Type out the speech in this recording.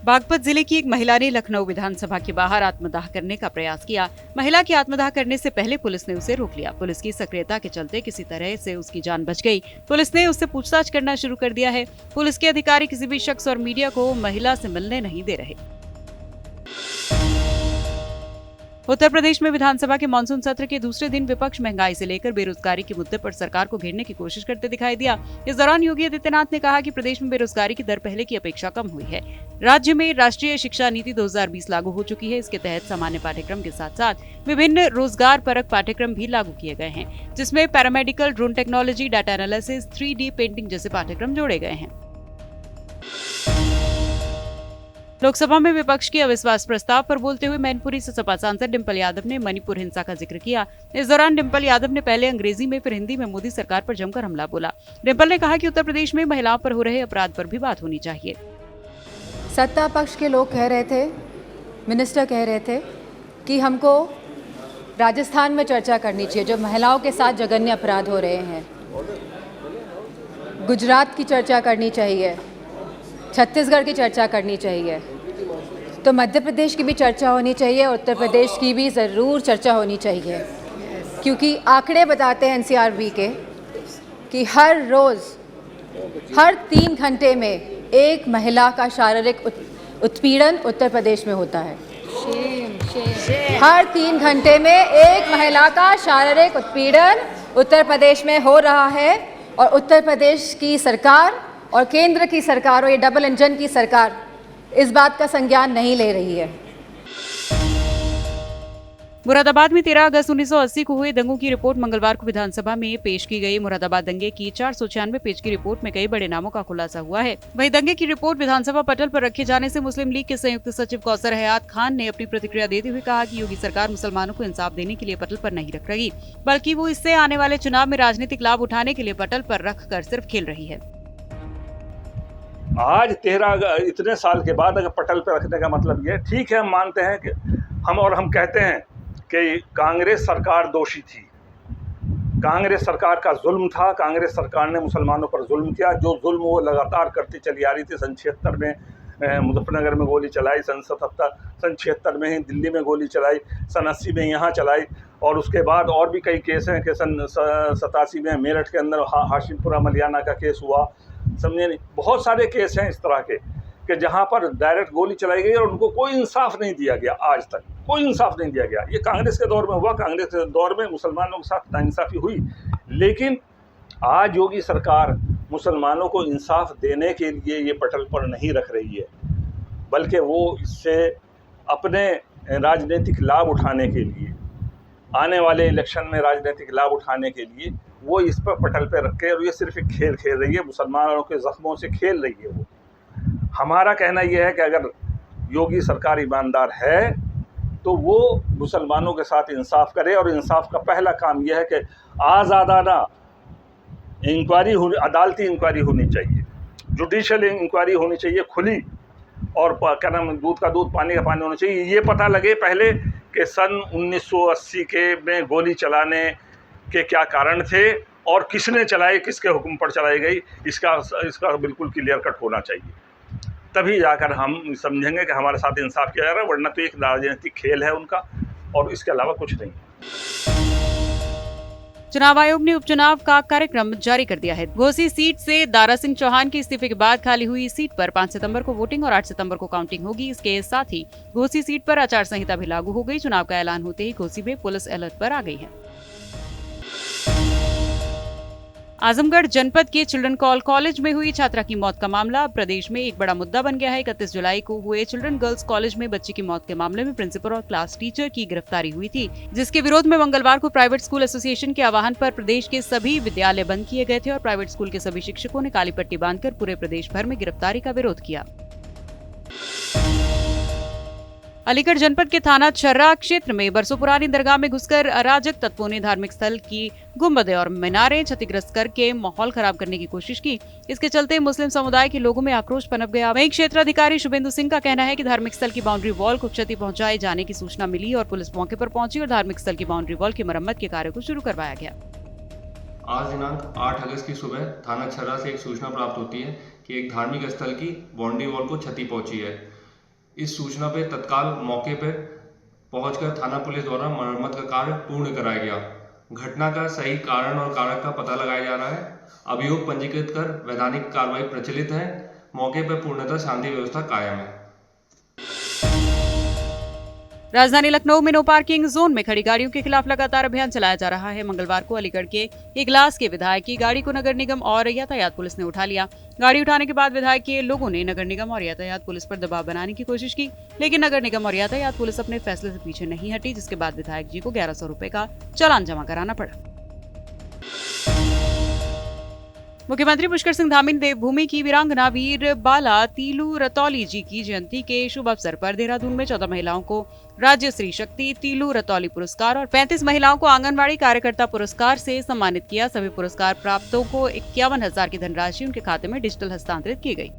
बागपत जिले की एक महिला ने लखनऊ विधानसभा के बाहर आत्मदाह करने का प्रयास किया। महिला की आत्मदाह करने से पहले पुलिस ने उसे रोक लिया। पुलिस की सक्रियता के चलते किसी तरह से उसकी जान बच गई। पुलिस ने उससे पूछताछ करना शुरू कर दिया है। पुलिस के अधिकारी किसी भी शख्स और मीडिया को महिला से मिलने नहीं दे रहे। उत्तर प्रदेश में विधानसभा के मानसून सत्र के दूसरे दिन विपक्ष महंगाई से लेकर बेरोजगारी के मुद्दे पर सरकार को घेरने की कोशिश करते दिखाई दिया। इस दौरान योगी आदित्यनाथ ने कहा कि प्रदेश में बेरोजगारी की दर पहले की अपेक्षा कम हुई है। राज्य में राष्ट्रीय शिक्षा नीति 2020 लागू हो चुकी है। इसके तहत सामान्य पाठ्यक्रम के साथ साथ विभिन्न रोजगार परक पाठ्यक्रम भी लागू किए गए हैं, जिसमें paramedical, drone technology, data analysis, 3D painting जैसे पाठ्यक्रम जोड़े गए हैं। लोकसभा में विपक्ष के अविश्वास प्रस्ताव पर बोलते हुए मैनपुरी से सपा सांसद डिंपल यादव ने मणिपुर हिंसा का जिक्र किया। इस दौरान डिंपल यादव ने पहले अंग्रेजी में फिर हिंदी में मोदी सरकार पर जमकर हमला बोला। डिंपल ने कहा कि उत्तर प्रदेश में महिलाओं पर हो रहे अपराध पर भी बात होनी चाहिए। सत्ता पक्ष के लोग कह रहे थे, मिनिस्टर कह रहे थे कि हमको राजस्थान में चर्चा करनी चाहिए जो महिलाओं के साथ जघन्य अपराध हो रहे हैं, गुजरात की चर्चा करनी चाहिए, छत्तीसगढ़ की चर्चा करनी चाहिए, तो मध्य प्रदेश की भी चर्चा होनी चाहिए, उत्तर प्रदेश की भी ज़रूर चर्चा होनी चाहिए, क्योंकि आंकड़े बताते हैं NCRB के कि हर रोज़ हर 3 घंटे में एक महिला का शारीरिक उत्पीड़न उत्तर प्रदेश में होता है। हर 3 घंटे में एक महिला का शारीरिक उत्पीड़न उत्तर प्रदेश में हो रहा है और उत्तर प्रदेश की सरकार और केंद्र की सरकार और ये डबल इंजन की सरकार इस बात का संज्ञान नहीं ले रही है। मुरादाबाद में 13 अगस्त 1980 को हुए दंगों की रिपोर्ट मंगलवार को विधानसभा में पेश की गई। मुरादाबाद दंगे की 496 पेज की रिपोर्ट में कई बड़े नामों का खुलासा हुआ है। वहीं दंगे की रिपोर्ट विधानसभा पटल पर रखे जाने से मुस्लिम लीग के संयुक्त सचिव कौसर हयात खान ने अपनी प्रतिक्रिया देते हुए कहा कि योगी सरकार मुसलमानों को इंसाफ देने के लिए पटल पर नहीं रख रही, बल्कि वो इससे आने वाले चुनाव में राजनीतिक लाभ उठाने के लिए पटल पर रखकर सिर्फ खेल रही है। आज 13 इतने साल के बाद अगर पटल पर रखने का मतलब ये ठीक है, हम मानते हैं कि हम कहते हैं कि कांग्रेस सरकार दोषी थी, कांग्रेस सरकार का जुल्म था, कांग्रेस सरकार ने मुसलमानों पर जुल्म किया। जो जुल्म वो लगातार करती चली आ रही थी। सन 76 में मुजफ्फरनगर में गोली चलाई, सन 76 में ही दिल्ली में गोली चलाई, सन 80 में यहाँ चलाई, और उसके बाद और भी कई केस हैं कि सन 87 में मेरठ के अंदर हाशिमपुरा मलियाना का केस हुआ। समझे नहीं, बहुत सारे केस हैं इस तरह के कि जहाँ पर डायरेक्ट गोली चलाई गई और उनको कोई इंसाफ नहीं दिया गया। आज तक कोई इंसाफ नहीं दिया गया। ये कांग्रेस के दौर में हुआ, कांग्रेस के दौर में मुसलमानों के साथ नाइंसाफ़ी हुई, लेकिन आज योगी सरकार मुसलमानों को इंसाफ देने के लिए ये पटल पर नहीं रख रही है, बल्कि वो इससे अपने राजनीतिक लाभ उठाने के लिए, आने वाले इलेक्शन में राजनीतिक लाभ उठाने के लिए वो इस पर पटल पर रख के, और ये सिर्फ एक खेल खेल रही है, मुसलमानों के ज़ख्मों से खेल रही है वो। हमारा कहना यह है कि अगर योगी सरकार ईमानदार है तो वो मुसलमानों के साथ इंसाफ करे, और इंसाफ का पहला काम यह है कि आज़ादाना इंक्वायरी अदालती इंक्वायरी होनी चाहिए, जुडिशल इंक्वायरी होनी चाहिए, खुली, और क्या नाम, दूध का दूध पानी का पानी होना चाहिए। ये पता लगे पहले कि सन 1980 के में गोली चलाने के क्या कारण थे और किसने चलाई, किसके हुक्म पर चलाई गई, इसका बिल्कुल क्लियर कट होना चाहिए। तभी जाकर हम समझेंगे कि हमारे साथ इंसाफ किया जा रहा है, वरना तो एक राजनीतिक खेल है उनका, और इसके अलावा कुछ नहीं। चुनाव आयोग ने उपचुनाव का कार्यक्रम जारी कर दिया है। घोसी सीट से दारा सिंह चौहान के इस्तीफे के बाद खाली हुई सीट पर 5 सितंबर को वोटिंग और 8 सितंबर को काउंटिंग होगी। इसके साथ ही घोसी सीट पर आचार संहिता भी लागू हो गई। चुनाव का ऐलान होते ही घोसी में पुलिस अलर्ट पर आ गई है। आजमगढ़ जनपद के चिल्ड्रन कॉलेज में हुई छात्रा की मौत का मामला प्रदेश में एक बड़ा मुद्दा बन गया है। 31 जुलाई को हुए चिल्ड्रन गर्ल्स कॉलेज में बच्ची की मौत के मामले में प्रिंसिपल और क्लास टीचर की गिरफ्तारी हुई थी, जिसके विरोध में मंगलवार को प्राइवेट स्कूल एसोसिएशन के आह्वान पर प्रदेश के सभी विद्यालय बंद किए गए थे और प्राइवेट स्कूल के सभी शिक्षकों ने काली पट्टी बांधकर पूरे प्रदेश भर में गिरफ्तारी का विरोध किया। अलीगढ़ जनपद के थाना छर्रा क्षेत्र में बरसों पुरानी दरगाह में घुसकर अराजक तत्वों ने धार्मिक स्थल की गुंबदें और मीनारें क्षतिग्रस्त करके माहौल खराब करने की कोशिश की। इसके चलते मुस्लिम समुदाय के लोगों में आक्रोश पनप गया। वहीं क्षेत्राधिकारी शुभेंदु सिंह का कहना है कि धार्मिक स्थल की बाउंड्री वॉल को क्षति पहुंचाए जाने की सूचना मिली और पुलिस मौके पर पहुंची और धार्मिक स्थल की बाउंड्री वॉल की मरम्मत के कार्य को शुरू करवाया गया। आज दिनांक 8 अगस्त की सुबह थाना छर्रा से एक सूचना प्राप्त होती है कि एक धार्मिक स्थल की बाउंड्री वॉल को क्षति पहुंची है। इस सूचना पर तत्काल मौके पर पहुंचकर थाना पुलिस द्वारा मरम्मत का कार्य पूर्ण कराया गया। घटना का सही कारण और कारक का पता लगाया जा रहा है। अभियोग पंजीकृत कर वैधानिक कार्रवाई प्रचलित है। मौके पर पूर्णतः शांति व्यवस्था कायम है। राजधानी लखनऊ में नो पार्किंग जोन में खड़ी गाड़ियों के खिलाफ लगातार अभियान चलाया जा रहा है। मंगलवार को अलीगढ़ के इगलास के विधायक की गाड़ी को नगर निगम और यातायात पुलिस ने उठा लिया। गाड़ी उठाने के बाद विधायक के लोगों ने नगर निगम और यातायात पुलिस पर दबाव बनाने की कोशिश की, लेकिन नगर निगम और यातायात पुलिस अपने फैसले से पीछे नहीं हटी, जिसके बाद विधायक जी को 1100 रुपए का चालान जमा कराना पड़ा। मुख्यमंत्री पुष्कर सिंह धामी ने देवभूमि की वीरांगना वीर बाला तीलू रतौली जी की जयंती के शुभ अवसर पर देहरादून में 14 महिलाओं को राज्य स्त्री शक्ति तीलू रतौली पुरस्कार और 35 महिलाओं को आंगनबाड़ी कार्यकर्ता पुरस्कार से सम्मानित किया। सभी पुरस्कार प्राप्तों को 51,000 की धनराशि उनके खाते में डिजिटल हस्तांतरित की गई।